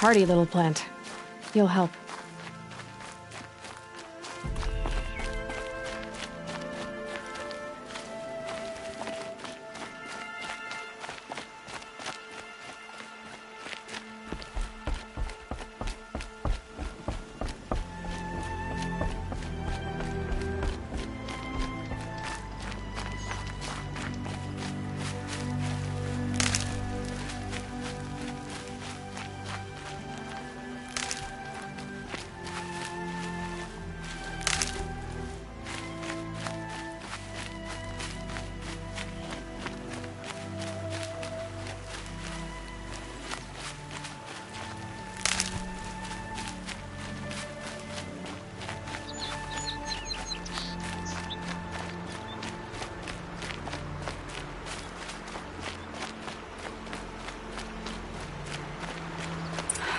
Hardy little plant. You'll help.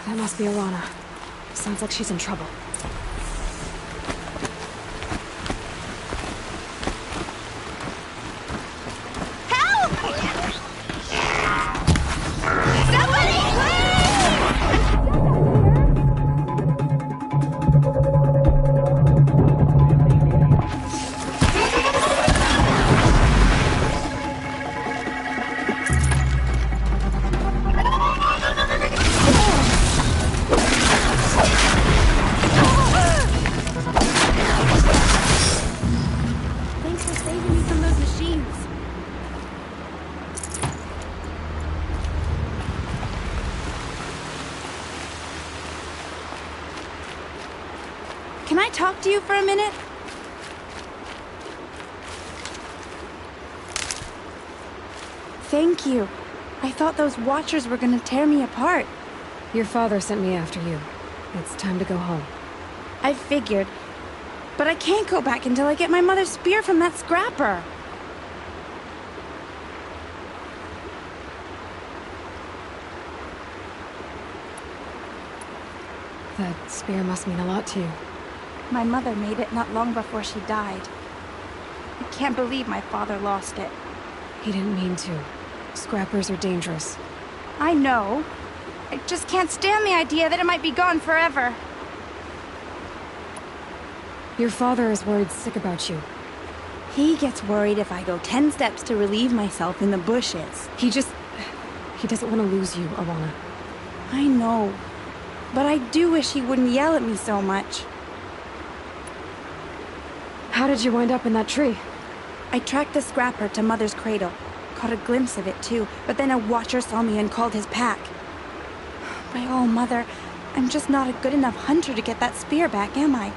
That must be Alana. Sounds like she's in trouble. Thanks for saving me from those machines. Can I talk to you for a minute? Thank you. I thought those Watchers were gonna tear me apart. Your father sent me after you. It's time to go home. I figured. But I can't go back until I get my mother's spear from that scrapper. That spear must mean a lot to you. My mother made it not long before she died. I can't believe my father lost it. He didn't mean to. Scrappers are dangerous. I know. I just can't stand the idea that it might be gone forever. Your father is worried sick about you. He gets worried if I go 10 steps to relieve myself in the bushes. He doesn't want to lose you, Alana. I know. But I do wish he wouldn't yell at me so much. How did you wind up in that tree? I tracked the scrapper to Mother's cradle. Caught a glimpse of it too, but then a Watcher saw me and called his pack. By all, Mother, I'm just not a good enough hunter to get that spear back, am I?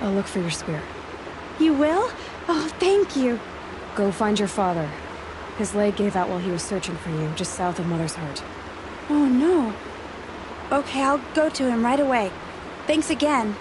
I'll look for your spear. You will? Oh, thank you. Go find your father. His leg gave out while he was searching for you, just south of Mother's Heart. Oh, no. Okay, I'll go to him right away. Thanks again.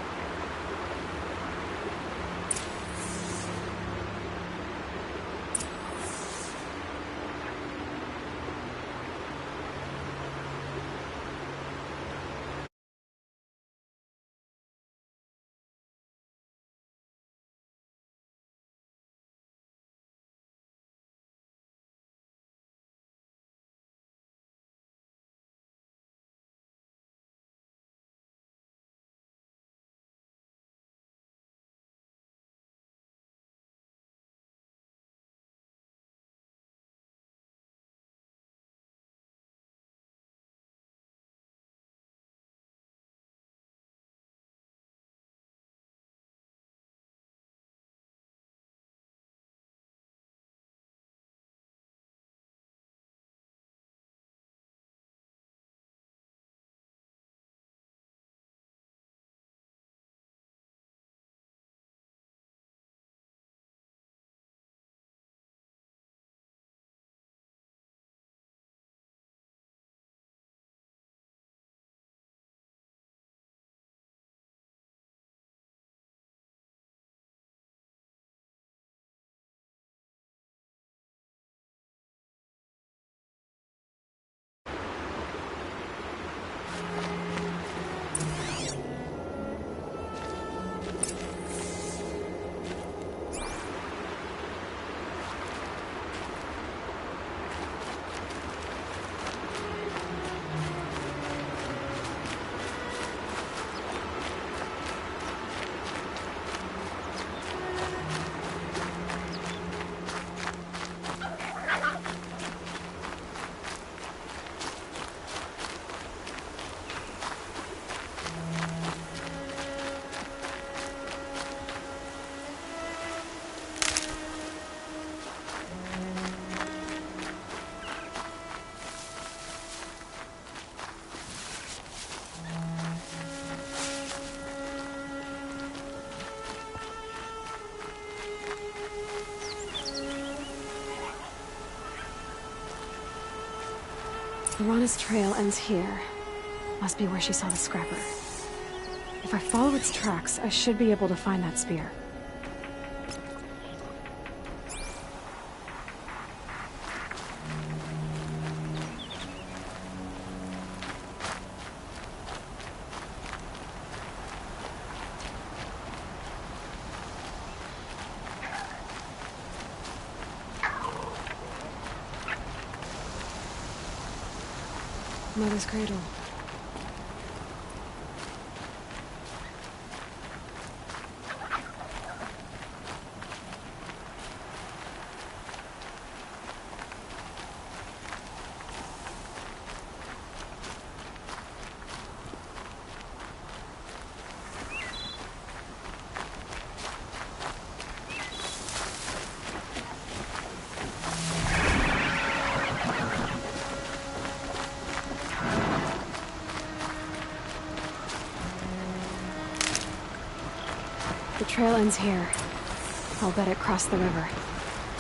Lorana's trail ends here. Must be where she saw the scrapper. If I follow its tracks, I should be able to find that spear. Mother's cradle. The trail ends here. I'll bet it crossed the river.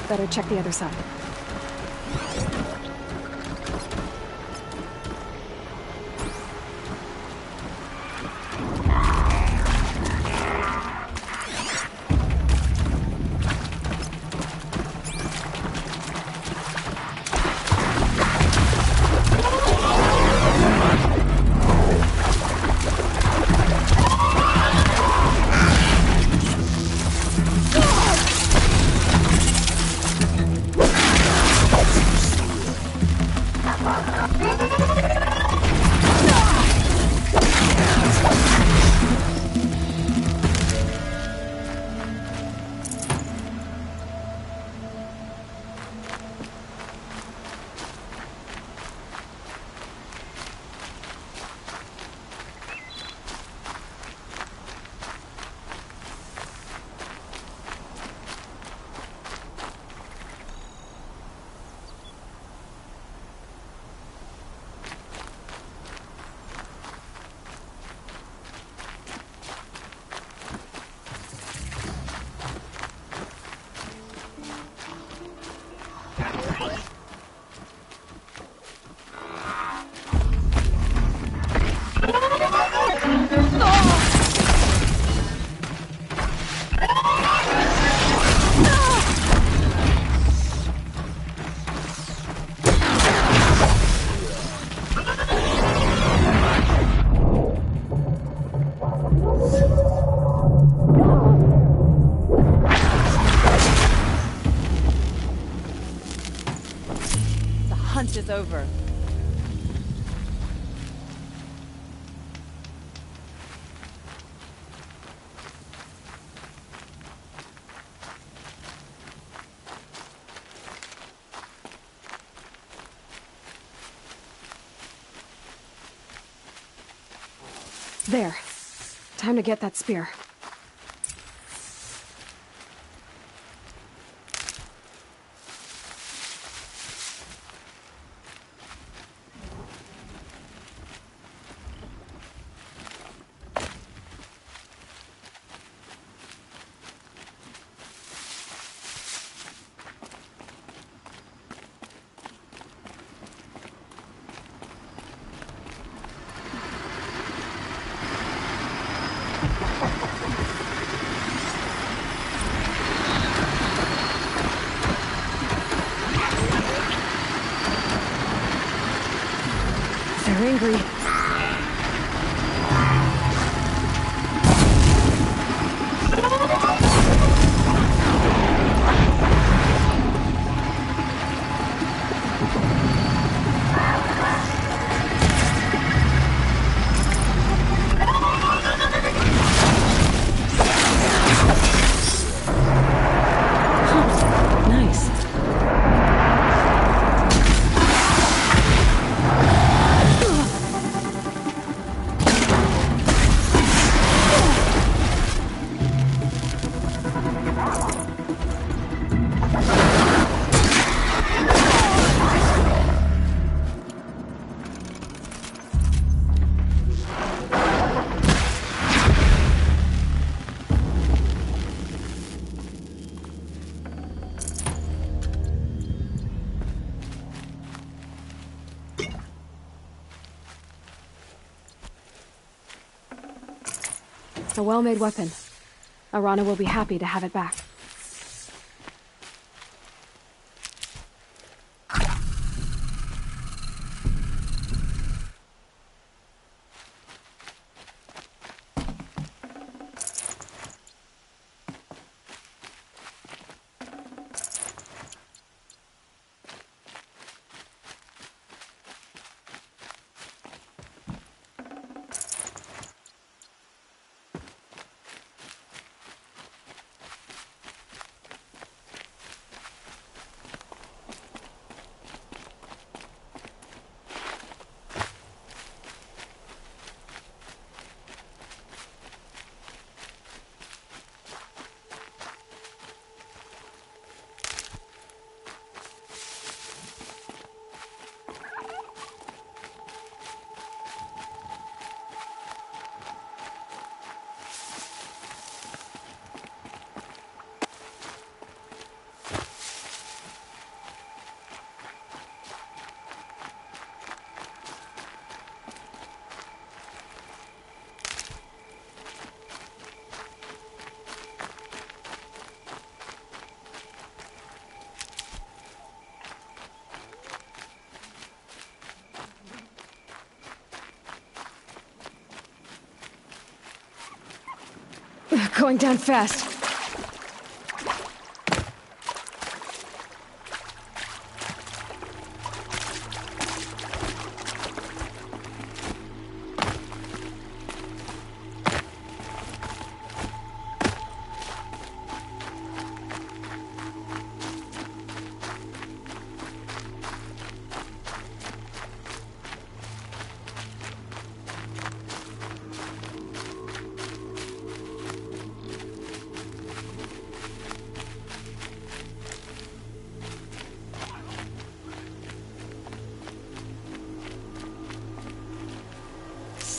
Better check the other side. Hunt is over. There. Time to get that spear. They're angry. Nice. It's a well-made weapon. Arana will be happy to have it back. Going down fast.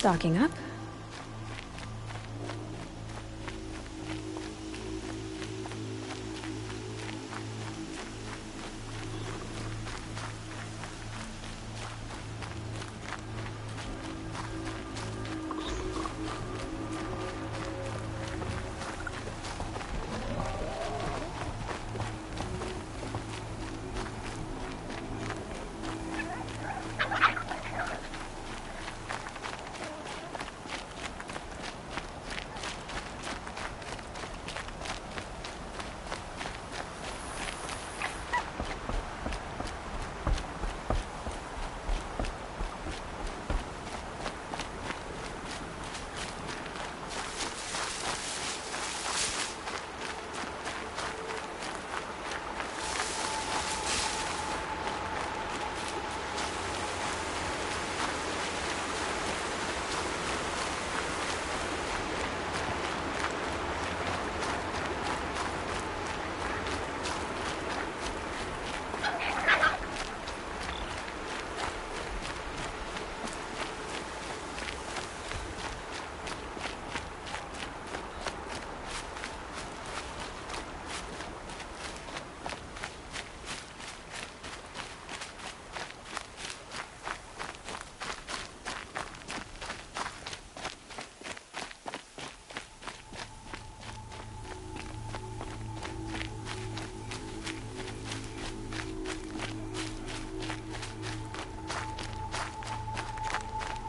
Stocking up.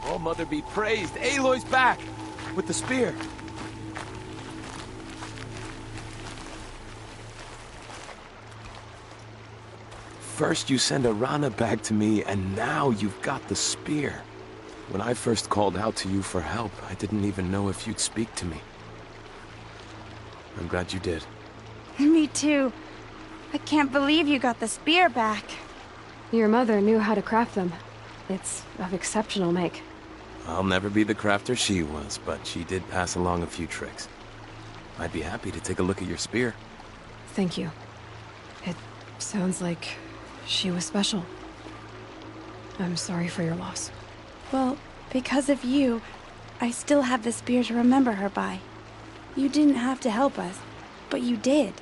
Oh, Mother be praised. Aloy's back! With the spear. First you send Arana back to me, and now you've got the spear. When I first called out to you for help, I didn't even know if you'd speak to me. I'm glad you did. Me too. I can't believe you got the spear back. Your mother knew how to craft them. It's of exceptional make. I'll never be the crafter she was, but she did pass along a few tricks. I'd be happy to take a look at your spear. Thank you. It sounds like she was special. I'm sorry for your loss. Well, because of you, I still have the spear to remember her by. You didn't have to help us, but you did.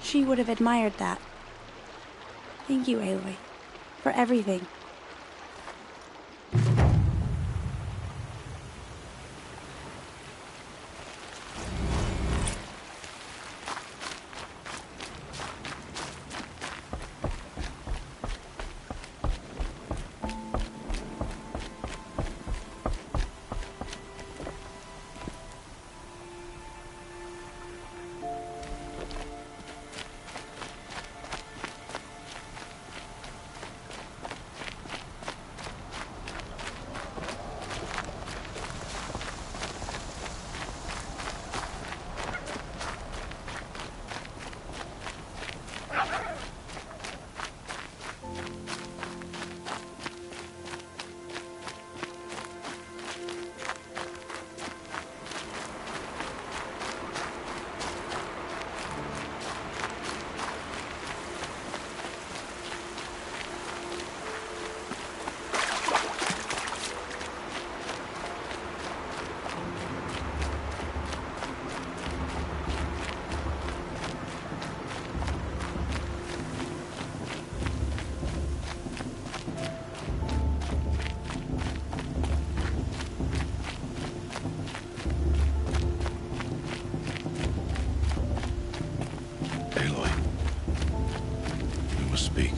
She would have admired that. Thank you, Aloy, for everything. Aloy, we must speak.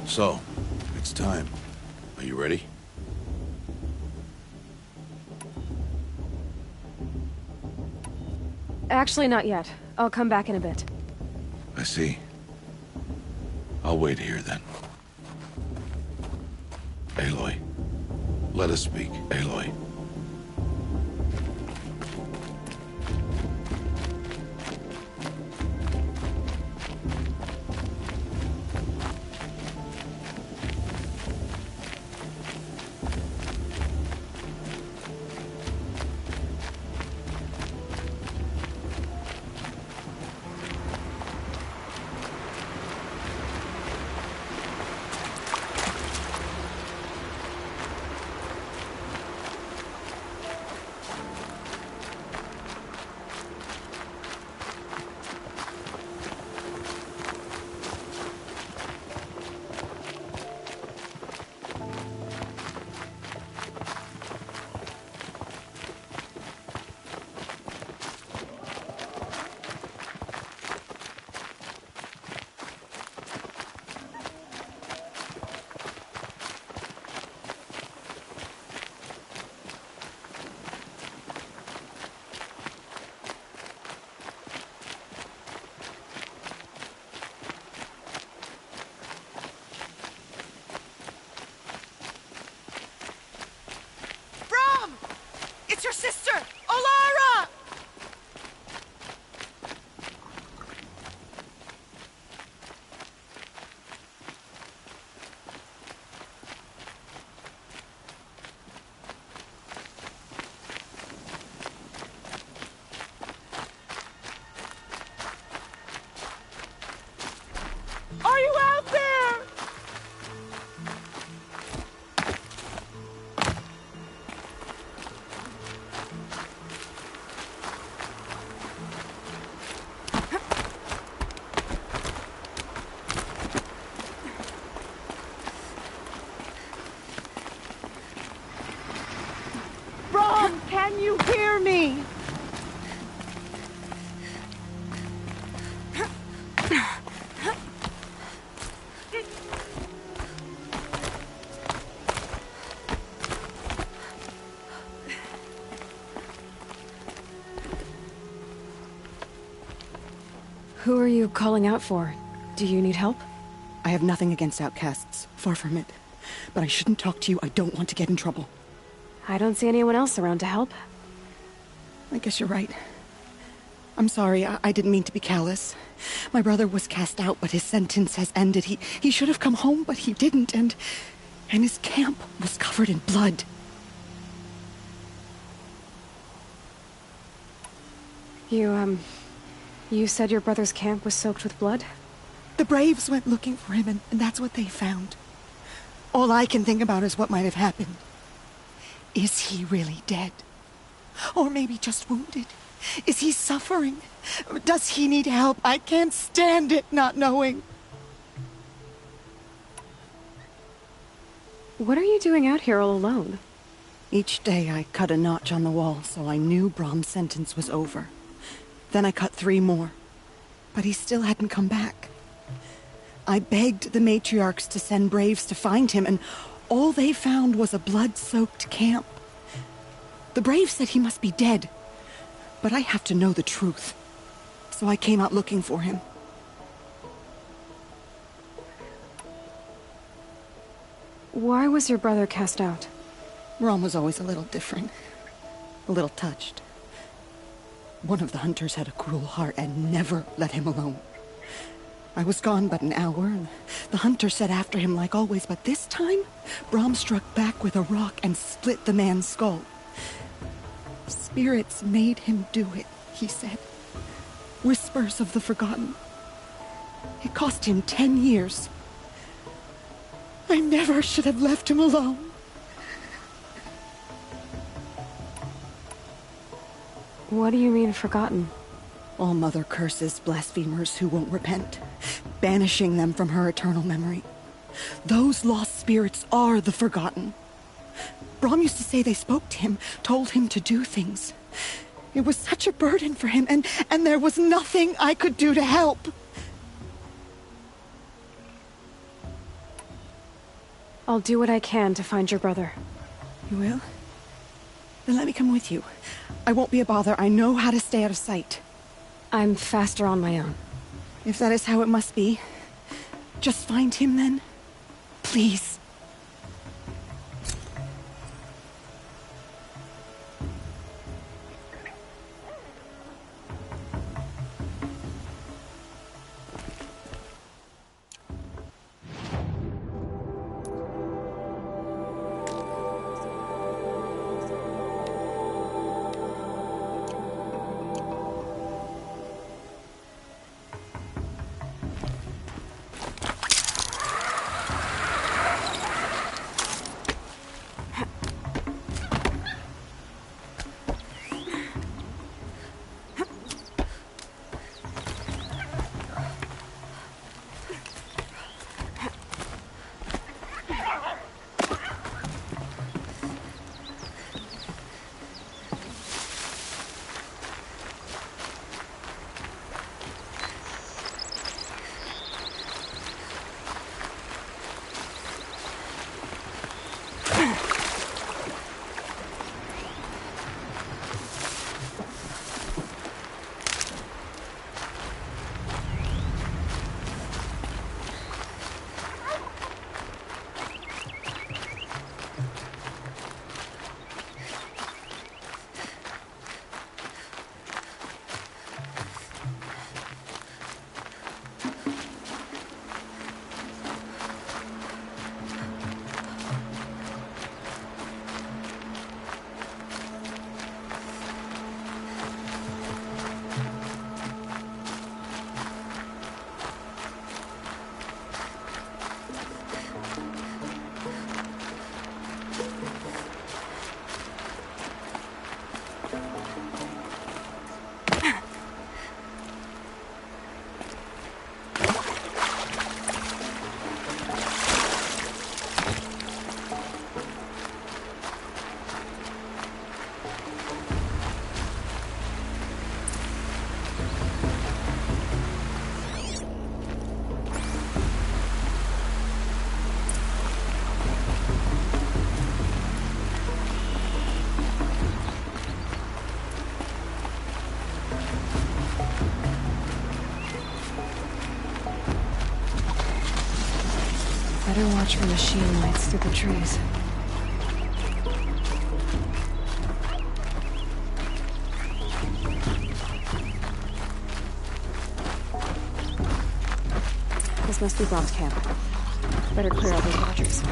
So, it's time. Are you ready? Actually, not yet. I'll come back in a bit. I see. I'll wait here then. Aloy, let us speak, Aloy. It's your sister, Olara! Are you out there? Brom, can you hear me? Who are you calling out for? Do you need help? I have nothing against outcasts. Far from it. But I shouldn't talk to you. I don't want to get in trouble. I don't see anyone else around to help. I guess you're right. I'm sorry. I didn't mean to be callous. My brother was cast out, but his sentence has ended. He should have come home, but he didn't, and his camp was covered in blood. You said your brother's camp was soaked with blood? The Braves went looking for him, and that's what they found. All I can think about is what might have happened. Is he really dead? Or maybe just wounded? Is he suffering? Does he need help? I can't stand it not knowing. What are you doing out here all alone? Each day I cut a notch on the wall, so I knew Brom's sentence was over. Then I cut 3 more. But he still hadn't come back. I begged the matriarchs to send Braves to find him, and all they found was a blood-soaked camp. The Braves said he must be dead, but I have to know the truth. So I came out looking for him. Why was your brother cast out? Brom was always a little different. A little touched. One of the hunters had a cruel heart and never let him alone. I was gone but an hour, and the hunter set after him like always, but this time, Brom struck back with a rock and split the man's skull. Spirits made him do it, he said. Whispers of the forgotten. It cost him 10 years. I never should have left him alone. What do you mean, forgotten? All Mother curses blasphemers who won't repent, banishing them from her eternal memory. Those lost spirits are the forgotten. Brom used to say they spoke to him, told him to do things. It was such a burden for him, and there was nothing I could do to help. I'll do what I can to find your brother. You will? Then let me come with you. I won't be a bother. I know how to stay out of sight. I'm faster on my own. If that is how it must be, just find him then. Please. Better watch for machine lights through the trees. This must be Brom's camp. Better clear all those watchers.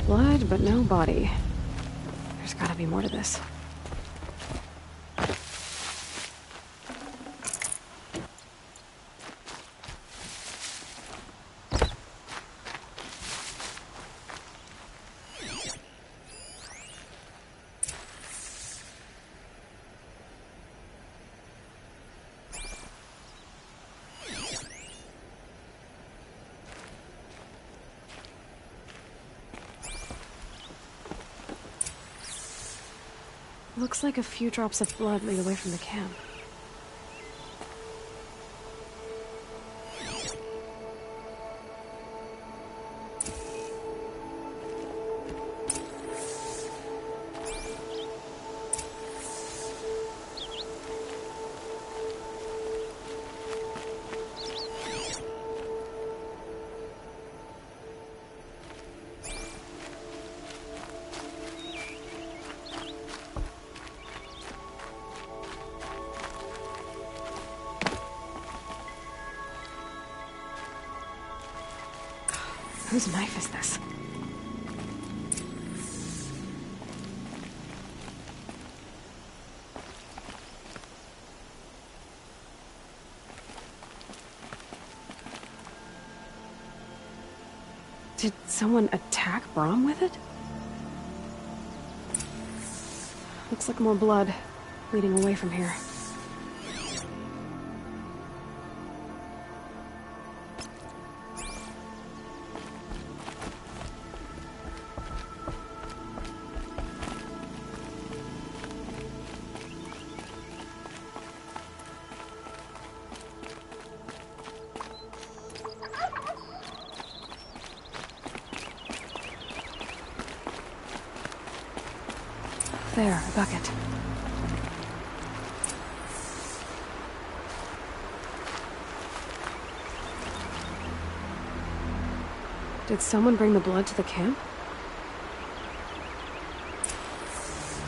Blood, but no body. There's gotta be more to this. Looks like a few drops of blood lead away from the camp. Whose knife is this? Did someone attack Braum with it? Looks like more blood leading away from here. There, a bucket. Did someone bring the blood to the camp?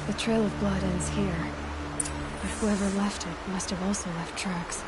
The trail of blood ends here, but whoever left it must have also left tracks.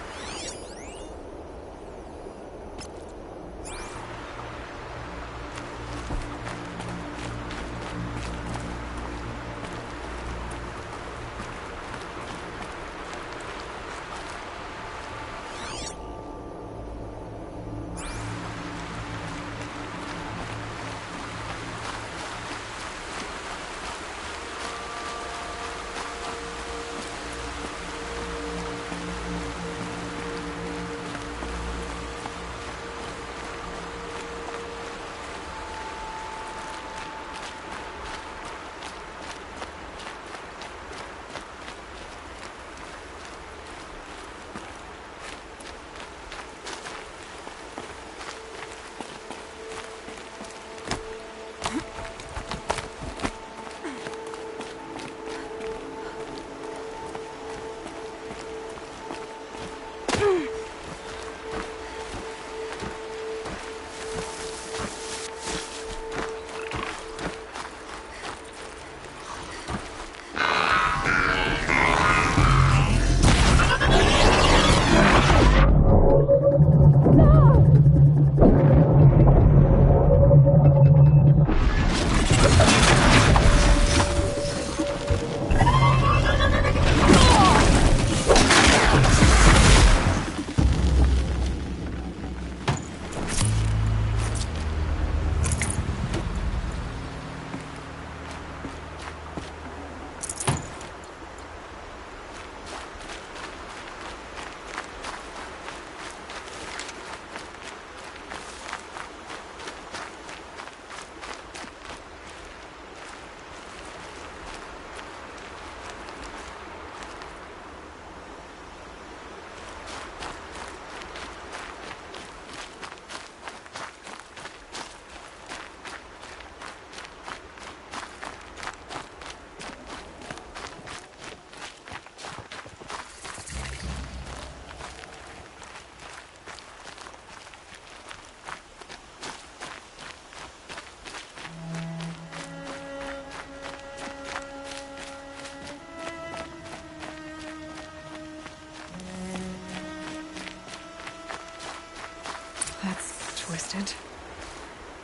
Twisted.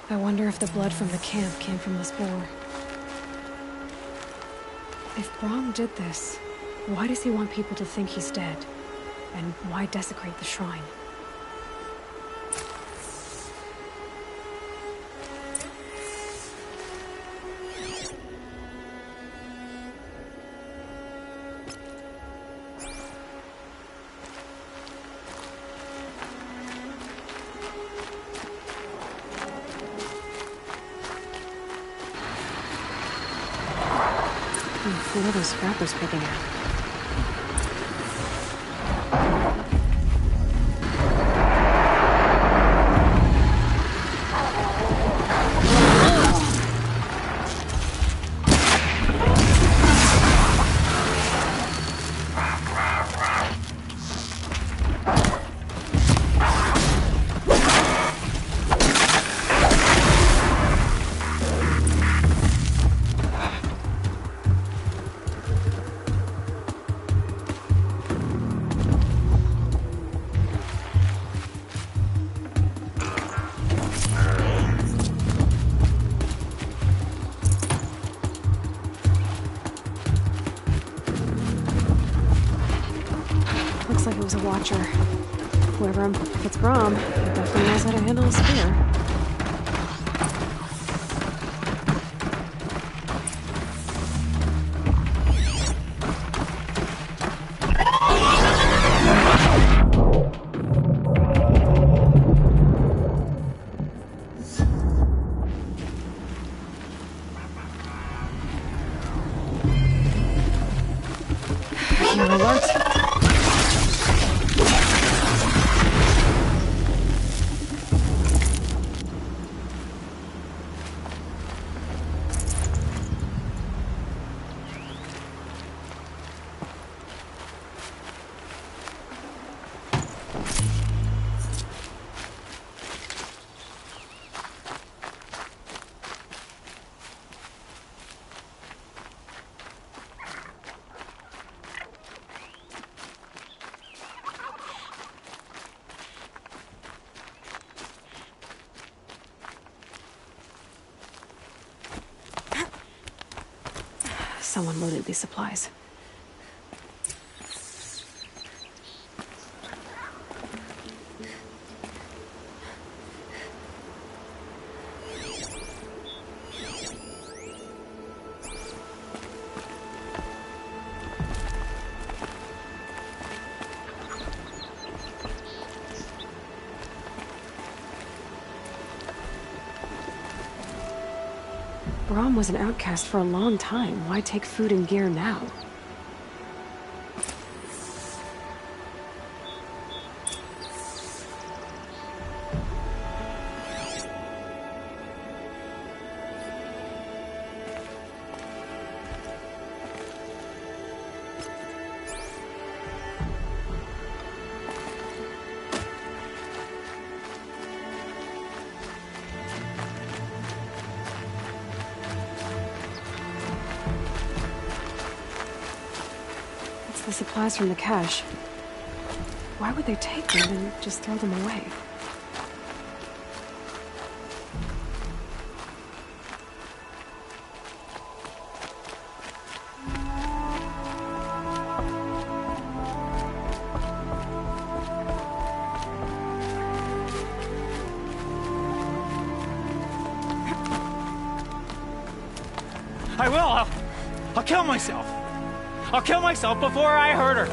I wonder if the blood from the camp came from the spore. If Braum did this, why does he want people to think he's dead? And why desecrate the shrine? What are those scrappers picking at? Looks like it was a watcher. Whoever, if it's Braum, he definitely knows how to handle a spear. Someone loaded these supplies. Braum was an outcast for a long time. Why take food and gear now? The supplies from the cache. Why would they take them and just throw them away? I will! I'll kill myself! I'll kill myself before I hurt her!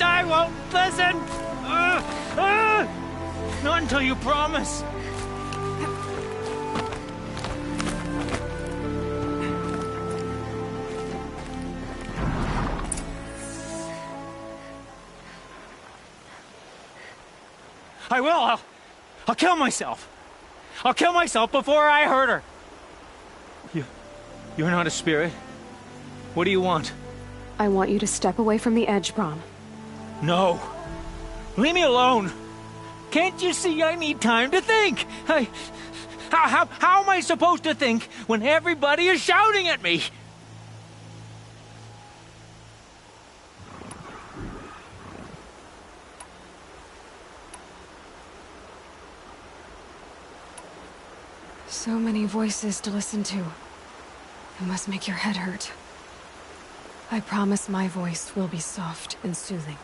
I won't listen! Not until you promise! I will! I'll kill myself! I'll kill myself before I hurt her! You're not a spirit. What do you want? I want you to step away from the edge, Braum. No! Leave me alone! Can't you see I need time to think? How am I supposed to think when everybody is shouting at me? So many voices to listen to. It must make your head hurt. I promise my voice will be soft and soothing.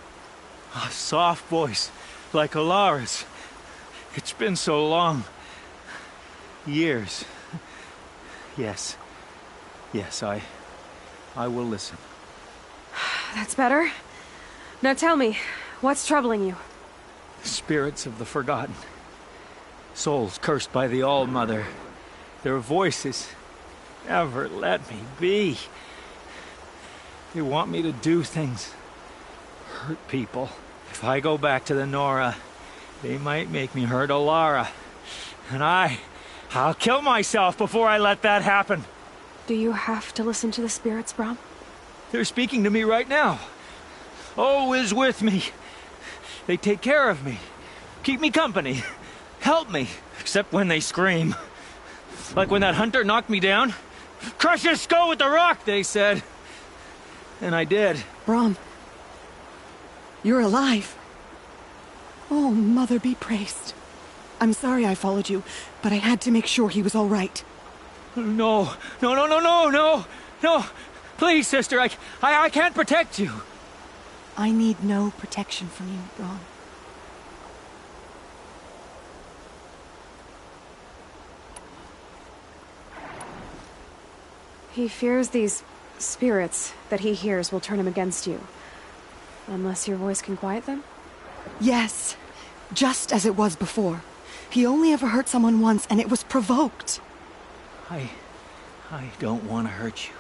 A soft voice, like Alara's. It's been so long. Years. Yes. Yes, I will listen. That's better. Now tell me, what's troubling you? The spirits of the forgotten. Souls cursed by the All-Mother. Their voices never let me be. They want me to do things. Hurt people. If I go back to the Nora, they might make me hurt Alara. And I'll kill myself before I let that happen. Do you have to listen to the spirits, Braum? They're speaking to me right now. O is with me. They take care of me. Keep me company. Help me. Except when they scream. Like when that hunter knocked me down. Crush his skull with the rock, they said. And I did. Braum, you're alive. Oh, Mother be praised. I'm sorry I followed you, but I had to make sure he was all right. No. Please, sister, I can't protect you. I need no protection from you, Braum. He fears these spirits that he hears will turn him against you. Unless your voice can quiet them? Yes, just as it was before. He only ever hurt someone once, and it was provoked. I don't want to hurt you.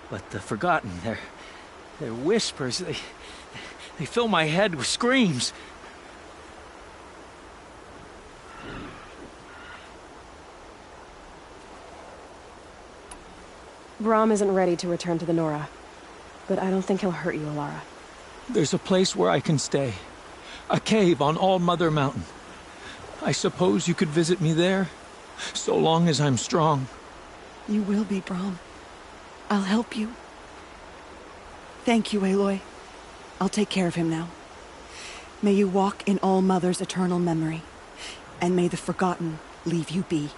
But the Forgotten, their whispers, they fill my head with screams. Brahm isn't ready to return to the Nora. But I don't think he'll hurt you, Alara. There's a place where I can stay. A cave on All Mother Mountain. I suppose you could visit me there, so long as I'm strong. You will be, Brahm. I'll help you. Thank you, Aloy. I'll take care of him now. May you walk in All Mother's eternal memory, and may the Forgotten leave you be.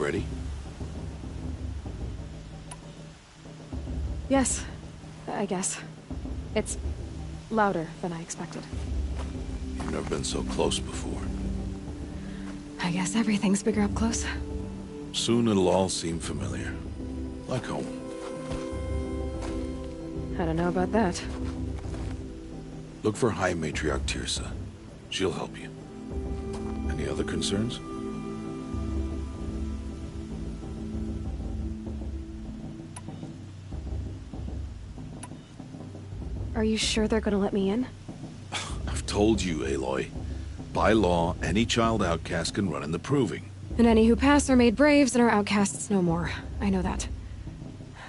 ready? Yes, I guess. It's louder than I expected. You've never been so close before. I guess everything's bigger up close. Soon it'll all seem familiar. Like home. I don't know about that. Look for High Matriarch Teersa. She'll help you. Any other concerns? Are you sure they're gonna let me in? I've told you, Aloy. By law, any child outcast can run in the Proving. And any who pass are made braves and are outcasts no more. I know that.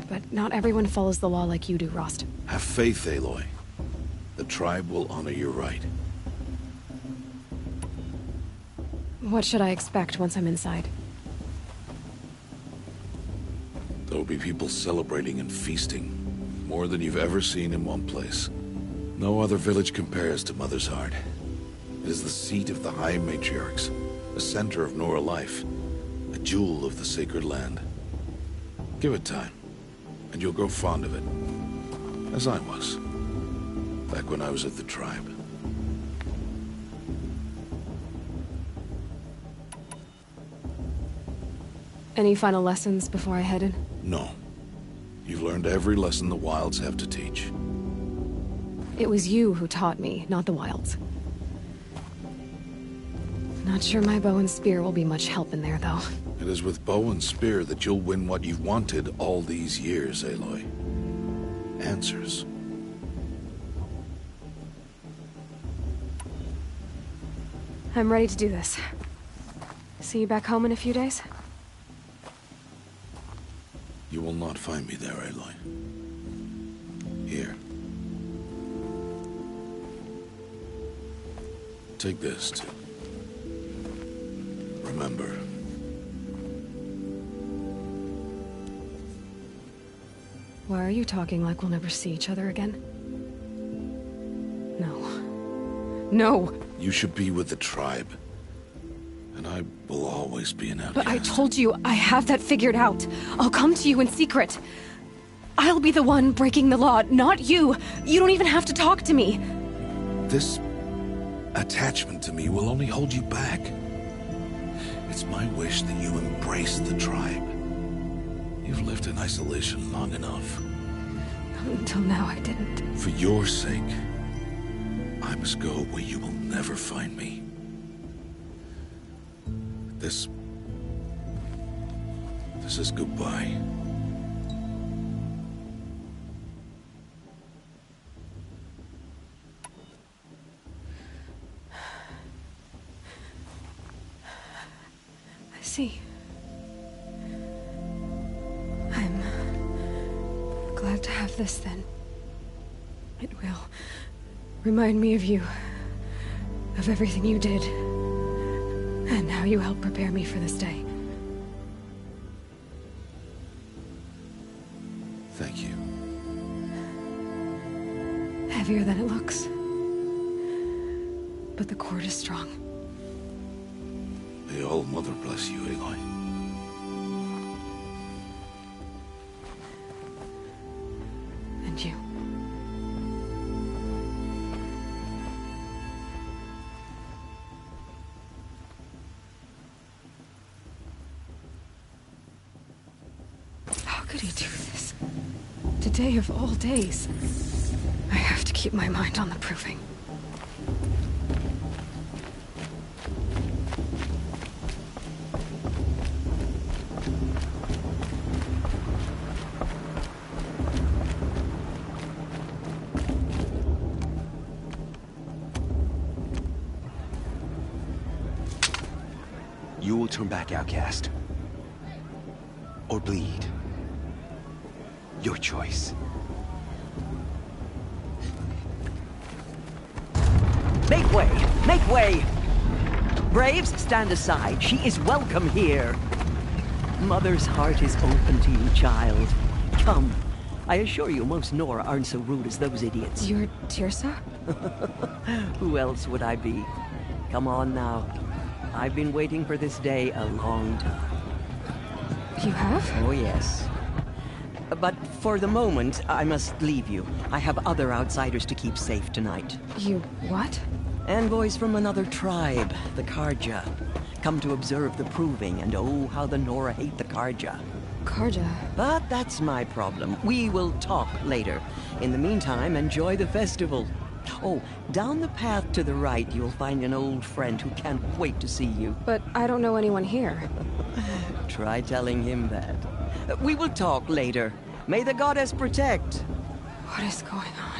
But not everyone follows the law like you do, Rost. Have faith, Aloy. The tribe will honor your right. What should I expect once I'm inside? There will be people celebrating and feasting. More than you've ever seen in one place. No other village compares to Mother's Heart. It is the seat of the High Matriarchs, the center of Nora life, a jewel of the sacred land. Give it time, and you'll grow fond of it. As I was, back when I was at the tribe. Any final lessons before I head in? No. You've learned every lesson the Wilds have to teach. It was you who taught me, not the Wilds. Not sure my bow and spear will be much help in there, though. It is with bow and spear that you'll win what you've wanted all these years, Aloy. Answers. I'm ready to do this. See you back home in a few days? You will not find me there, Aloy. Here. Take this, too. Remember. Why are you talking like we'll never see each other again? No. No! You should be with the tribe. And I will always be an outcast. But I told you, I have that figured out. I'll come to you in secret. I'll be the one breaking the law, not you. You don't even have to talk to me. This attachment to me will only hold you back. It's my wish that you embrace the tribe. You've lived in isolation long enough. Until now, I didn't. For your sake, I must go where you will never find me. This is goodbye. I see. I'm glad to have this then. It will remind me of you, of everything you did. And how you helped prepare me for this day. Thank you. Heavier than it looks. But the cord is strong. May All Mother bless you, Aloy. And you. How could he do this? Today of all days. I have to keep my mind on the Proving. You will turn back, outcast. Or bleed. Your choice. Make way! Make way! Braves, stand aside. She is welcome here. Mother's heart is open to you, child. Come. I assure you, most Nora aren't so rude as those idiots. You're Teersa? Who else would I be? Come on now. I've been waiting for this day a long time. You have? Oh, yes. But for the moment, I must leave you. I have other outsiders to keep safe tonight. You what? Envoys from another tribe, the Karja. Come to observe the proving, and oh, how the Nora hate the Karja. Karja? But that's my problem. We will talk later. In the meantime, enjoy the festival. Oh, down the path to the right, you'll find an old friend who can't wait to see you. But I don't know anyone here. Try telling him that. We will talk later. May the goddess protect. What is going on?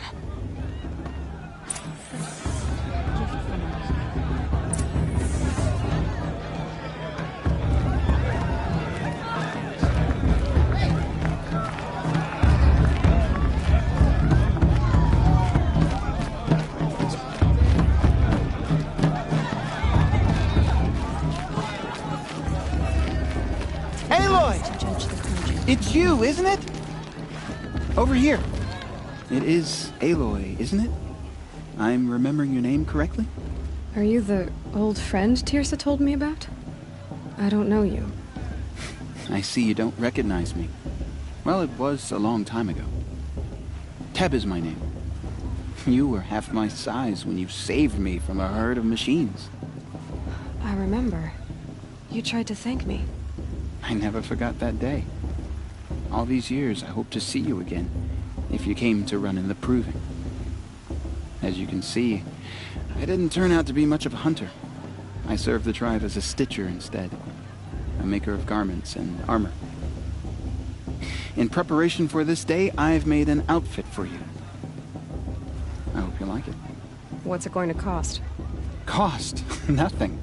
It's you, isn't it? Over here. It is Aloy, isn't it? I'm remembering your name correctly? Are you the old friend Teersa told me about? I don't know you. I see you don't recognize me. Well, it was a long time ago. Teb is my name. You were half my size when you saved me from a herd of machines. I remember. You tried to thank me. I never forgot that day. All these years, I hope to see you again, if you came to run in the proving. As you can see, I didn't turn out to be much of a hunter. I served the tribe as a stitcher instead, a maker of garments and armor. In preparation for this day, I've made an outfit for you. I hope you like it. What's it going to cost? Cost? Nothing.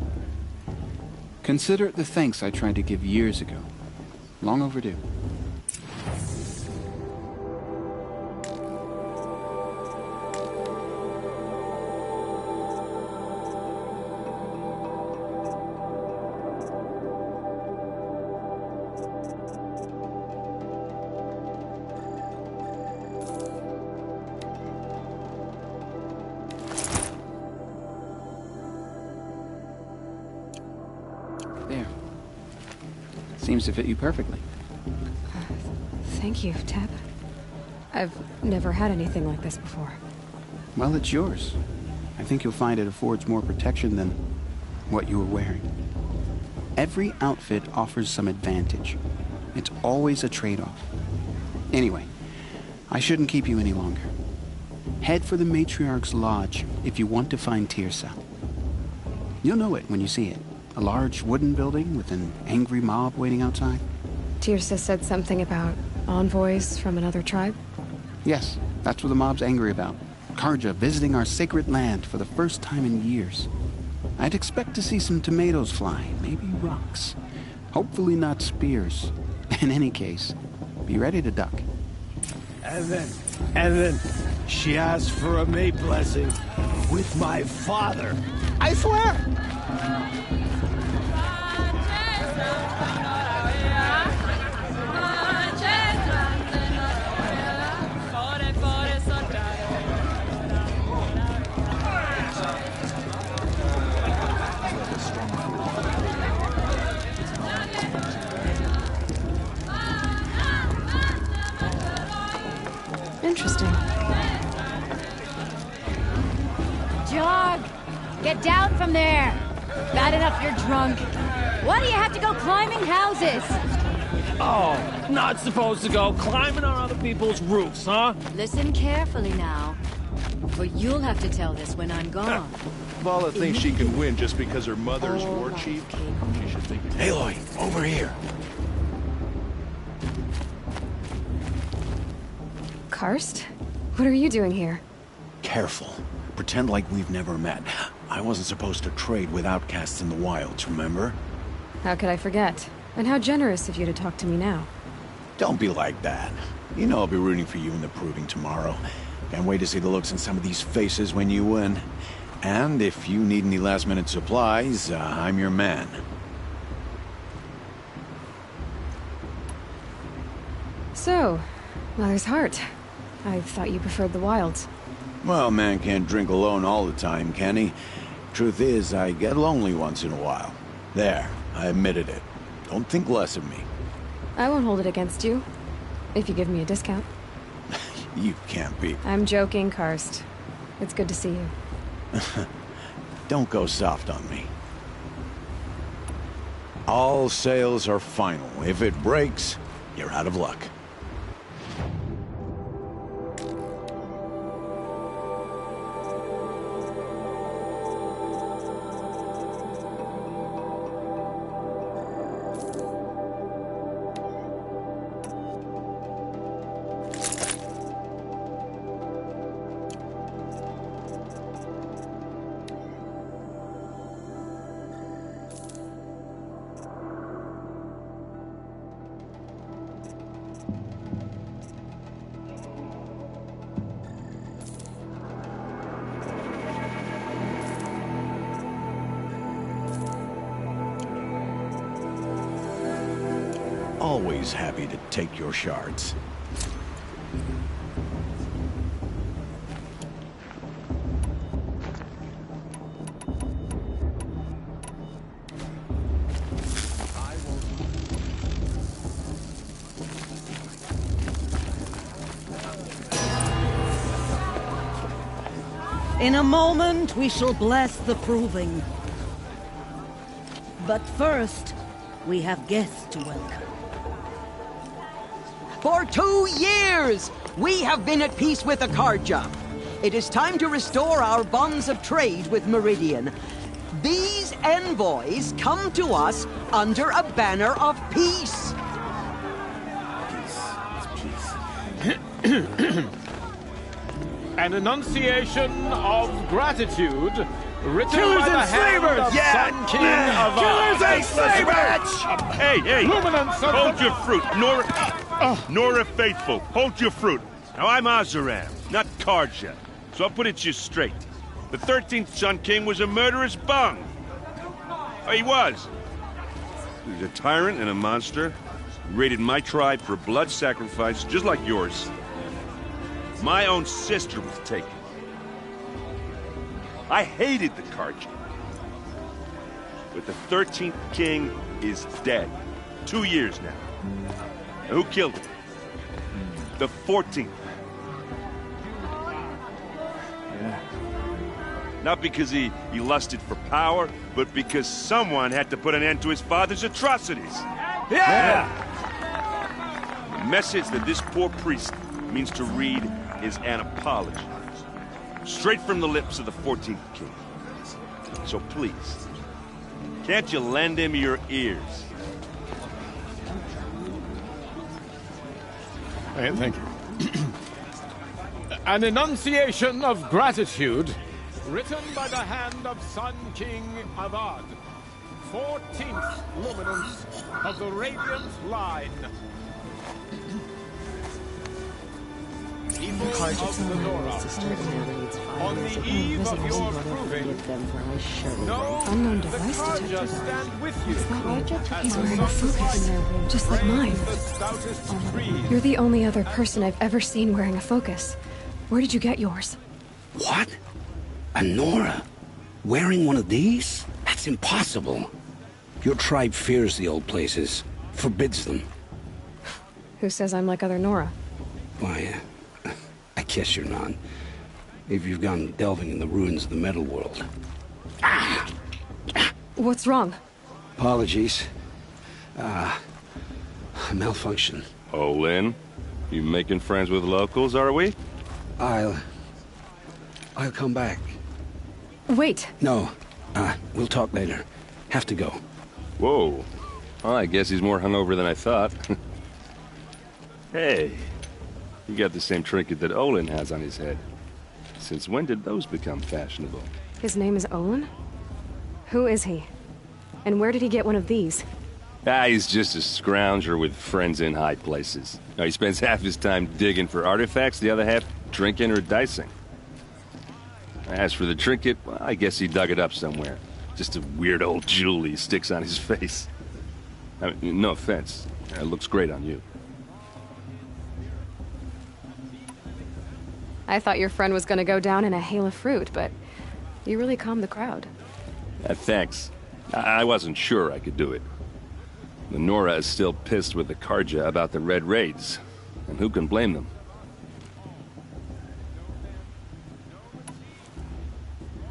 Consider it the thanks I tried to give years ago. Long overdue. There. Seems to fit you perfectly. Thank you, Teb. I've never had anything like this before. Well, it's yours. I think you'll find it affords more protection than what you were wearing. Every outfit offers some advantage. It's always a trade-off. Anyway, I shouldn't keep you any longer. Head for the Matriarch's Lodge if you want to find Teersa. You'll know it when you see it. A large wooden building with an angry mob waiting outside. Teersa said something about envoys from another tribe? Yes, that's what the mob's angry about. Karja visiting our sacred land for the first time in years. I'd expect to see some tomatoes fly, maybe rocks. Hopefully not spears. In any case, be ready to duck. And then, she asked for a mate blessing with my father. I swear! Interesting. Jog! Get down from there! Bad enough you're drunk. Why do you have to go climbing houses? Oh, not supposed to go climbing on other people's roofs, huh? Listen carefully now, for you'll have to tell this when I'm gone. Vala thinks she can win just because her mother's war chief. She should think... Aloy, over here. Karst? What are you doing here? Careful. Pretend like we've never met. I wasn't supposed to trade with outcasts in the wilds, remember? How could I forget? And how generous of you to talk to me now. Don't be like that. You know I'll be rooting for you in the proving tomorrow. Can't wait to see the looks in some of these faces when you win. And if you need any last-minute supplies, I'm your man. So, Mother's Heart. I thought you preferred the wilds. Well, man can't drink alone all the time, can he? Truth is, I get lonely once in a while. There, I admitted it. Don't think less of me. I won't hold it against you, if you give me a discount. You can't be. I'm joking, Karst. It's good to see you. Don't go soft on me. All sales are final. If it breaks, you're out of luck. Always happy to take your shards. In a moment, we shall bless the proving. But first, we have guests to welcome. For 2 years, we have been at peace with Akarja. It is time to restore our bonds of trade with Meridian. These envoys come to us under a banner of peace. An enunciation of gratitude written Killers by the and hand slavers! of Yeah! Sun King of Killers and slavers! Hey, hey! Luminance of Hold the- your fruit, Nora Faithful. Hold your fruit. Now I'm Azaram, not Karja, so I'll put it to you straight. The 13th Sun King was a murderous bung. Oh, he was. He was a tyrant and a monster. He raided my tribe for a blood sacrifice, just like yours. My own sister was taken. I hated the Karja. But the 13th king is dead. 2 years now. And who killed him? The 14th. Yeah. Not because he lusted for power, but because someone had to put an end to his father's atrocities. Yeah! The message that this poor priest means to read is an apology. Straight from the lips of the 14th king. So please, can't you lend him your ears? Thank you. An enunciation of gratitude written by the hand of Sun King Avad, 14th luminance of the Radiant Line. People of the Nora, on the eve of your proving, know Unknown the device Karja detector. stand with you. He's wearing a focus, just like mine. The stoutest tree. You're the only other person I've ever seen wearing a focus. Where did you get yours? What? A Nora? Wearing one of these? That's impossible. Your tribe fears the old places, forbids them. Who says I'm like other Nora? Why, I guess you're not. If you've gone delving in the ruins of the metal world. What's wrong? Apologies. A malfunction. Oh, Lynn, you making friends with locals, are we? I'll come back. Wait. No, we'll talk later. Have to go. Whoa. Well, I guess he's more hungover than I thought. Hey, you got the same trinket that Olin has on his head. Since when did those become fashionable? His name is Olin? Who is he? And where did he get one of these? He's just a scrounger with friends in high places. Now, he spends half his time digging for artifacts, the other half drinking or dicing. As for the trinket, well, I guess he dug it up somewhere. Just a weird old jewel he sticks on his face. I mean, no offense. It looks great on you. I thought your friend was gonna go down in a hail of fruit, but you really calmed the crowd. Thanks. I wasn't sure I could do it. The Nora is still pissed with the Karja about the Red Raids, and who can blame them?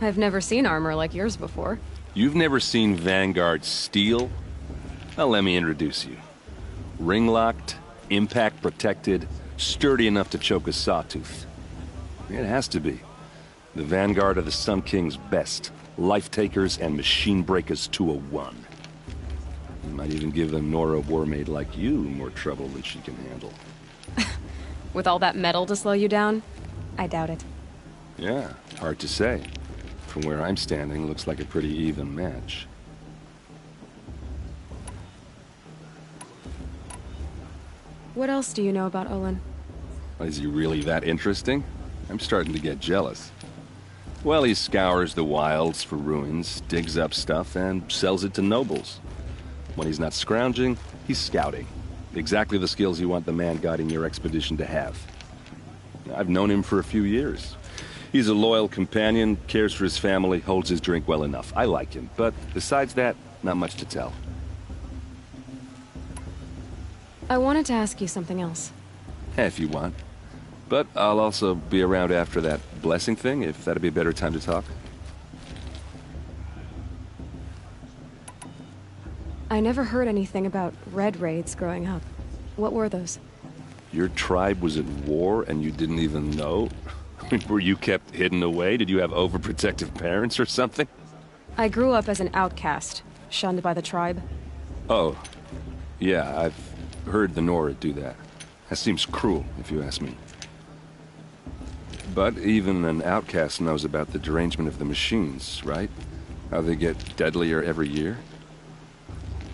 I've never seen armor like yours before. You've never seen Vanguard steel? Well, let me introduce you. Ring-locked, impact-protected, sturdy enough to choke a sawtooth. It has to be. The Vanguard of the Sun King's best. Life-takers and machine breakers to a one. You might even give a Nora Warmaid like you more trouble than she can handle. With all that metal to slow you down? I doubt it. Yeah, hard to say. From where I'm standing, looks like a pretty even match. What else do you know about Olin? Is he really that interesting? I'm starting to get jealous. Well, he scours the wilds for ruins, digs up stuff, and sells it to nobles. When he's not scrounging, he's scouting. Exactly the skills you want the man guiding your expedition to have. I've known him for a few years. He's a loyal companion, cares for his family, holds his drink well enough. I like him, but besides that, not much to tell. I wanted to ask you something else. If you want. But I'll also be around after that blessing thing, if that'd be a better time to talk. I never heard anything about Red Raids growing up. What were those? Your tribe was at war and you didn't even know? Were you kept hidden away? Did you have overprotective parents or something? I grew up as an outcast, shunned by the tribe. Oh, yeah, I've heard the Nora do that. That seems cruel, if you ask me. But even an outcast knows about the derangement of the machines, right? How they get deadlier every year?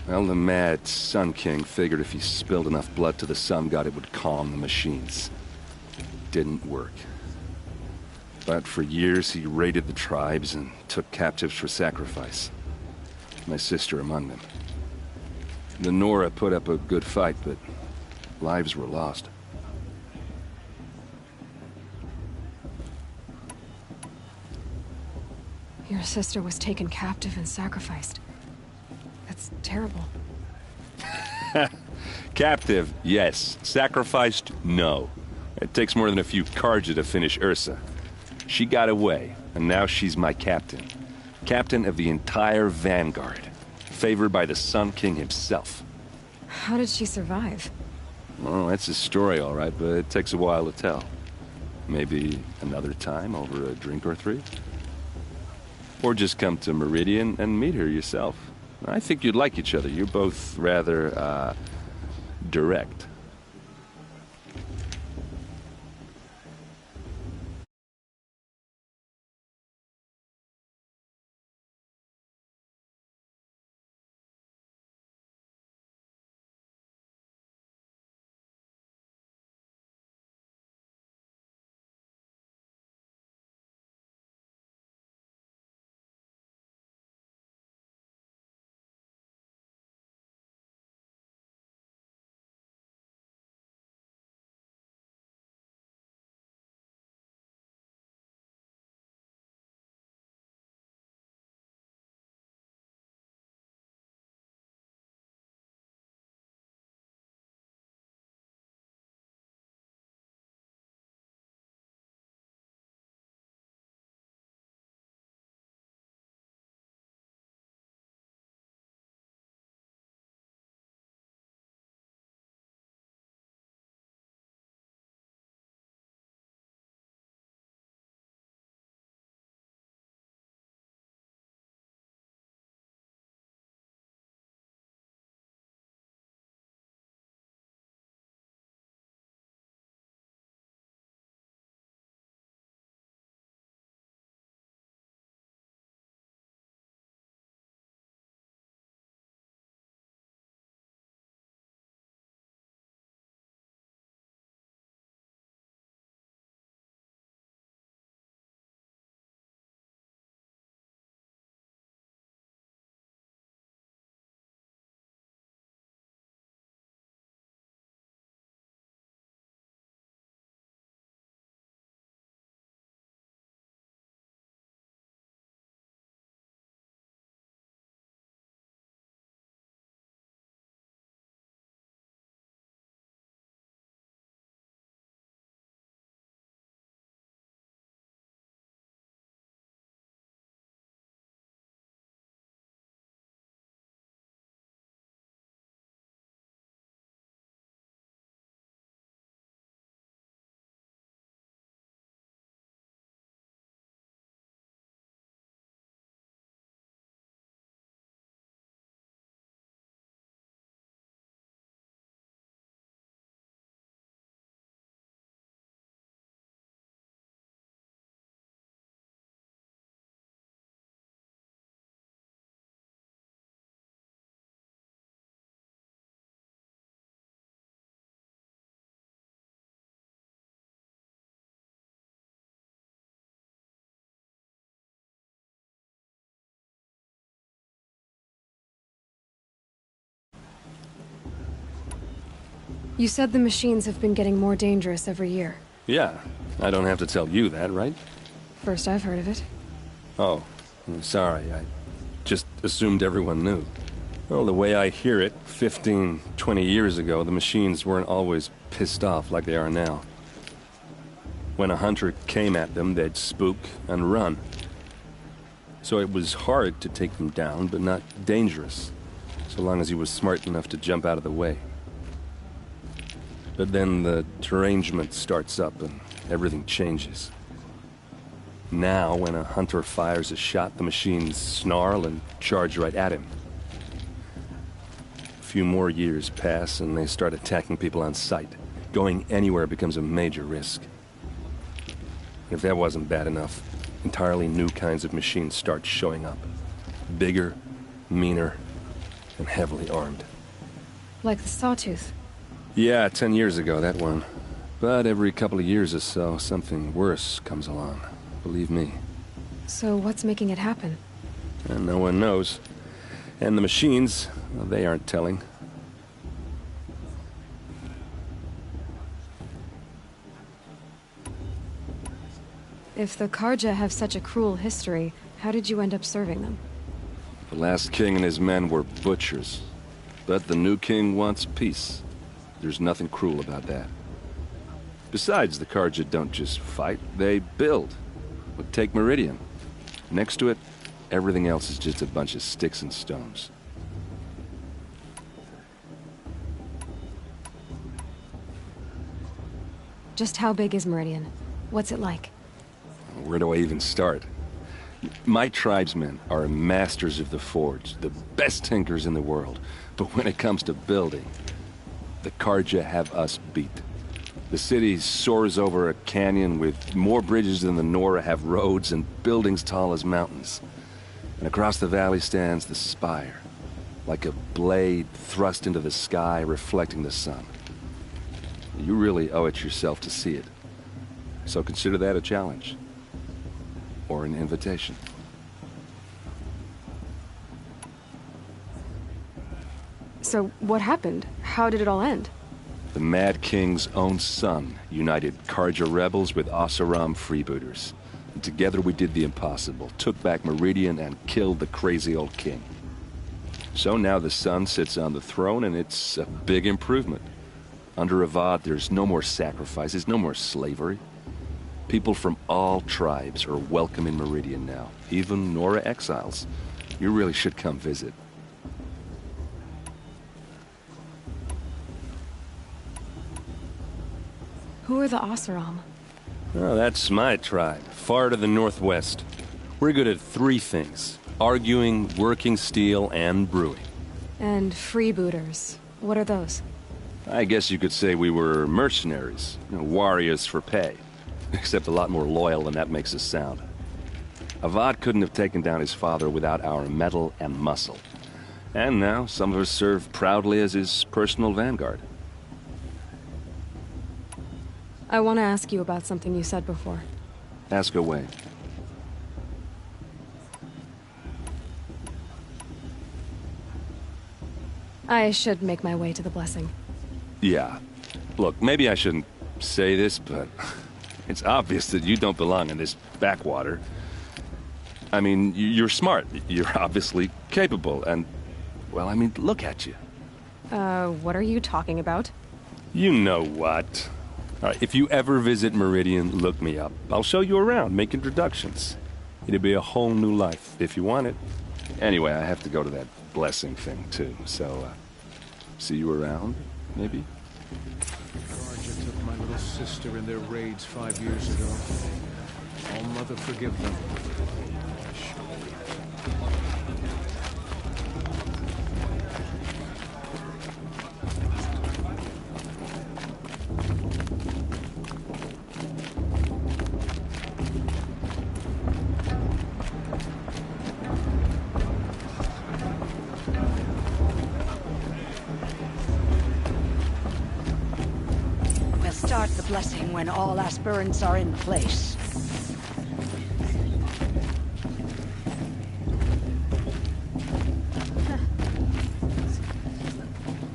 Well, the mad Sun King figured if he spilled enough blood to the Sun God, it would calm the machines. Didn't work. But for years, he raided the tribes and took captives for sacrifice. My sister among them. The Nora put up a good fight, but lives were lost. Your sister was taken captive and sacrificed. That's terrible. Captive, yes. Sacrificed, no. It takes more than a few Karja to finish Ursa. She got away, and now she's my captain. Captain of the entire Vanguard. Favored by the Sun King himself. How did she survive? Oh, that's a story, all right, but it takes a while to tell. Maybe another time over a drink or three? Or just come to Meridian and meet her yourself. I think you'd like each other. You're both rather, direct. You said the machines have been getting more dangerous every year. Yeah, I don't have to tell you that, right? First I've heard of it. Oh, I'm sorry. I just assumed everyone knew. Well, the way I hear it, 15, 20 years ago, the machines weren't always pissed off like they are now. When a hunter came at them, they'd spook and run. So it was hard to take them down, but not dangerous, so long as he was smart enough to jump out of the way. But then the derangement starts up and everything changes. Now, when a hunter fires a shot, the machines snarl and charge right at him. A few more years pass and they start attacking people on sight. Going anywhere becomes a major risk. If that wasn't bad enough, entirely new kinds of machines start showing up. Bigger, meaner, and heavily armed. Like the Sawtooth. Yeah, 10 years ago, that one. But every couple of years or so, something worse comes along. Believe me. So what's making it happen? And no one knows. And the machines, well, they aren't telling. If the Carja have such a cruel history, how did you end up serving them? The last king and his men were butchers. But the new king wants peace. There's nothing cruel about that. Besides, the Carja don't just fight, they build. But take Meridian. Next to it, everything else is just a bunch of sticks and stones. Just how big is Meridian? What's it like? Where do I even start? My tribesmen are masters of the forge, the best tinkers in the world. But when it comes to building, the Carja have us beat. The city soars over a canyon with more bridges than the Nora have roads and buildings tall as mountains. And across the valley stands the spire, like a blade thrust into the sky reflecting the sun. You really owe it yourself to see it. So consider that a challenge. Or an invitation. So what happened? How did it all end? The Mad King's own son united Carja rebels with Oseram freebooters. And together we did the impossible, took back Meridian and killed the crazy old king. So now the son sits on the throne and it's a big improvement. Under Avad there's no more sacrifices, no more slavery. People from all tribes are welcome in Meridian now, even Nora exiles. You really should come visit. Who are the Oseram? Oh, that's my tribe, far to the northwest. We're good at 3 things: arguing, working steel, and brewing. And freebooters. What are those? I guess you could say we were mercenaries, warriors for pay. Except a lot more loyal than that makes us sound. Avad couldn't have taken down his father without our metal and muscle. And now some of us serve proudly as his personal vanguard. I want to ask you about something you said before. Ask away. I should make my way to the blessing. Yeah. Look, maybe I shouldn't say this, but it's obvious that you don't belong in this backwater. I mean, you're smart. You're obviously capable, and, well, I mean, look at you. What are you talking about? You know what. All right, if you ever visit Meridian, look me up. I'll show you around, make introductions. It'll be a whole new life, if you want it. Anyway, I have to go to that blessing thing, too, so, see you around, maybe? Carja took my little sister in their raids 5 years ago. All Mother forgive them. Start the blessing when all aspirants are in place.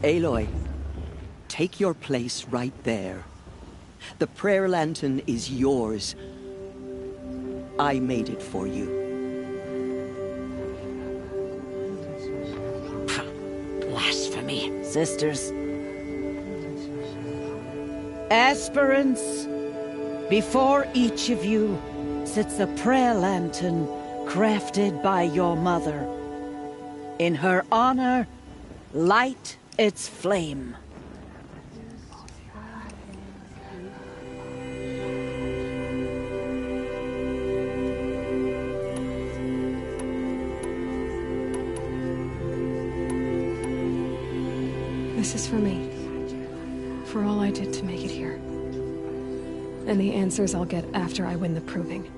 Aloy, take your place right there. The prayer lantern is yours. I made it for you. Blasphemy. Sisters. Aspirants, before each of you sits a prayer lantern crafted by your mother. In her honor, light its flame. This is for me. For all I did to make it here. And the answers I'll get after I win the proving.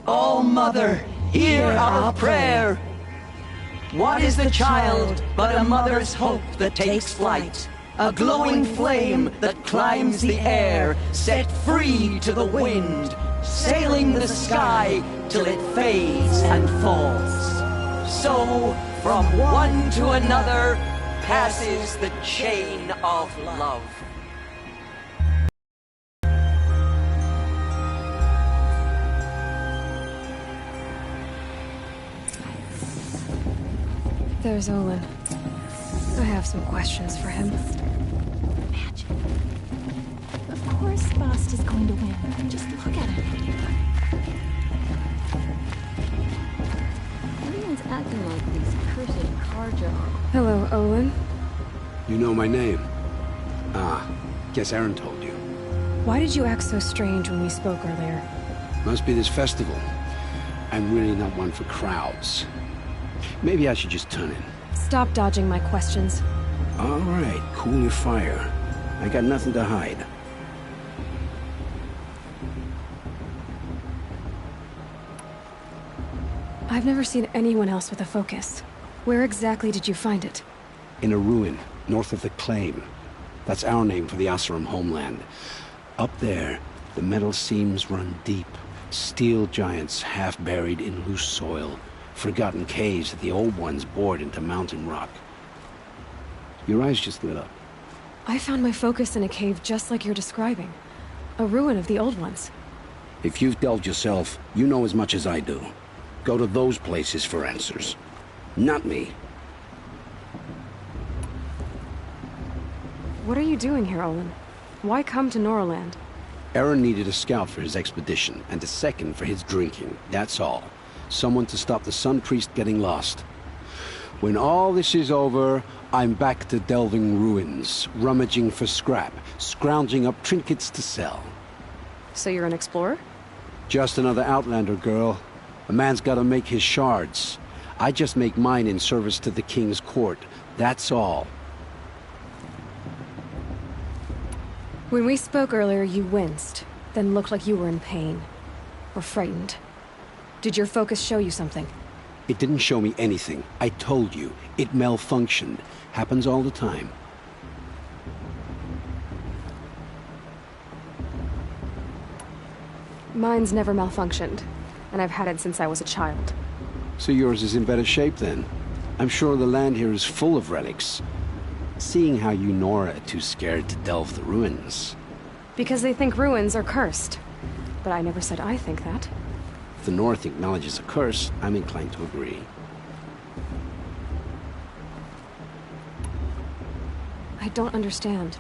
Oh, Mother, hear our prayer. What is the child but a mother's hope that takes flight? A glowing flame that climbs the air, set free to the wind, sailing the sky till it fades and falls. So, from one to another, passes the chain of love. There's Olin. I have some questions for him. Magic. Of course Bast is going to win. Just look at him. Everyone's acting like these cursed Carja. Hello, Olin. You know my name? Ah, guess Aaron told you. Why did you act so strange when we spoke earlier? Must be this festival. I'm really not one for crowds. Maybe I should just turn in. Stop dodging my questions. All right, cool your fire. I got nothing to hide. I've never seen anyone else with a focus. Where exactly did you find it? In a ruin, north of the Claim. That's our name for the Oseram homeland. Up there, the metal seams run deep. Steel giants half buried in loose soil. Forgotten caves that the old ones bored into mountain rock. Your eyes just lit up. I found my focus in a cave just like you're describing. A ruin of the old ones. If you've delved yourself, you know as much as I do. Go to those places for answers. Not me. What are you doing here, Olin? Why come to Noraland? Aaron needed a scout for his expedition, and a second for his drinking. That's all. Someone to stop the Sun Priest getting lost. When all this is over, I'm back to delving ruins, rummaging for scrap, scrounging up trinkets to sell. So you're an explorer? Just another Outlander, girl. A man's gotta make his shards. I just make mine in service to the King's court. That's all. When we spoke earlier, you winced, then looked like you were in pain. Or frightened. Did your focus show you something? It didn't show me anything. I told you. It malfunctioned. Happens all the time. Mine's never malfunctioned, and I've had it since I was a child. So yours is in better shape then? I'm sure the land here is full of relics. Seeing how you Nora are too scared to delve the ruins. Because they think ruins are cursed. But I never said I think that. If the North acknowledges a curse, I'm inclined to agree. I don't understand.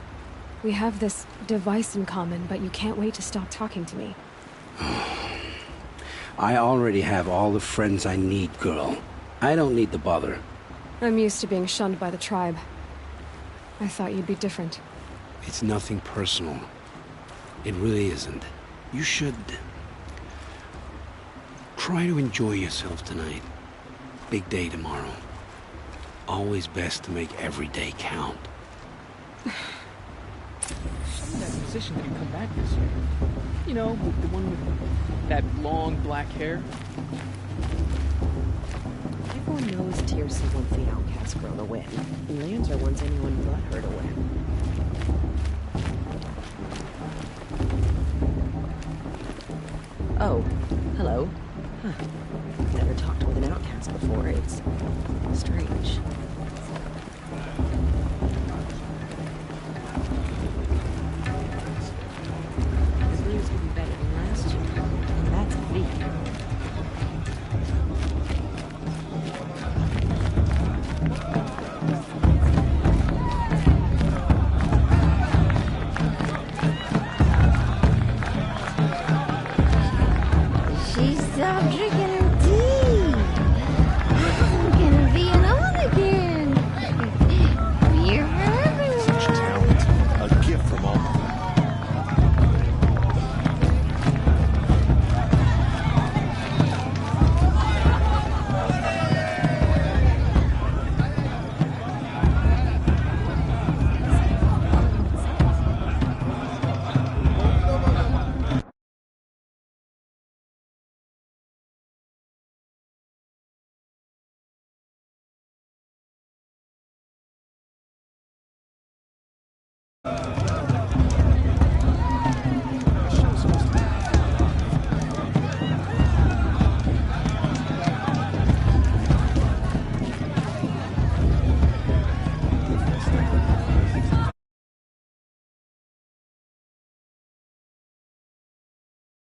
We have this device in common, but you can't wait to stop talking to me. I already have all the friends I need, girl. I don't need the bother. I'm used to being shunned by the tribe. I thought you'd be different. It's nothing personal. It really isn't. You should... try to enjoy yourself tonight. Big day tomorrow. Always best to make every day count. That musician didn't come back this year. You know, the one with that long black hair. Everyone knows Tearsea wants the outcast girl to win, and Lancer wants anyone but her to win. Oh, hello. Huh. Never talked with an outcast before. It's strange. Ugh.